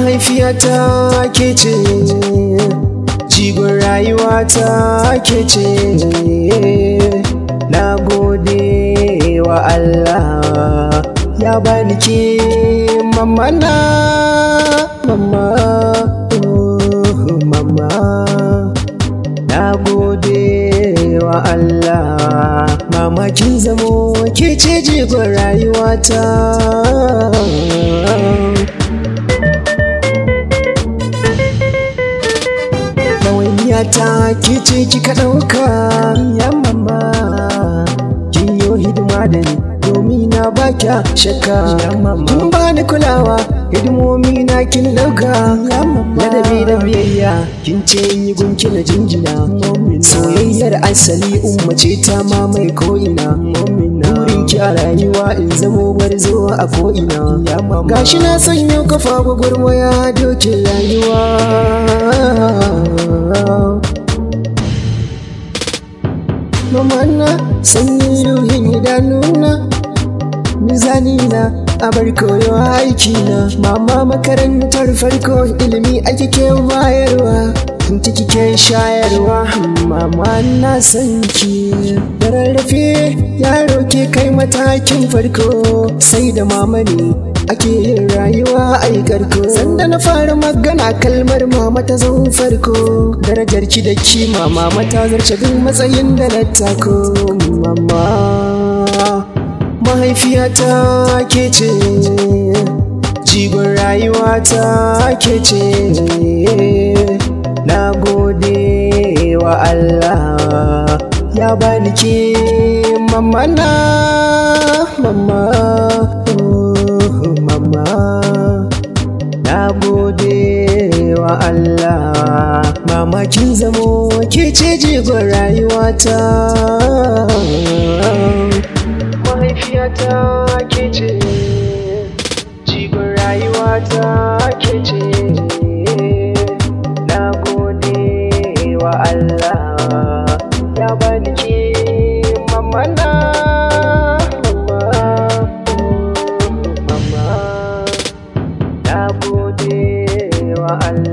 mahaifiyata ke ce, jigon rayuwata ke ce. Na gode wa Allah ya bani ke mama na, mama, mama. Na gode wa Allah mama kin zamo ke ce jigon rayuwata. Ta kice kika ɗauka ya mama, kin yo hidima da ni domin na baka shakka ya mama. Kin bani kulawa hidimomi na kin ɗauka ya mama. Ladabi da biyayya kin ce in yi gunki na jinjina. Soyayyar asali umma ce ta mamaye ko'ina. Burin ki a rayuwa in zamo gwarzo a ko'ina ya mama. Gashi na sanyo kafa gwagwarmaya dokin rayuwa. Mama na sanyi ruhin idanuna, mizani na abar koyo aiki na. Mama makarantar farko ilimi ake ke bayarwa, tunti kike shayarwa. Mama na san ki da rarrafe yaro ke kai matakin farko, sai da mama ne ake yin rayuwa ai karko. Sanda na fara magana kalmar mama ta zo farko, darajar ki da kima mama ta zarce duk matsayin da na tako. Mama mahaifiyata ke ce, jigon rayuwata ke ce. Na gode wa Allah ya bani ke mama na, mama, mama. Na gode wa Allah mama kin zamo ke ce jigon rayuwata. Mahaifiyata ke ce, jigon rayuwata ke ce. Na gode wa Allah ya bani ke mama na, mama. Na gode wa Allah.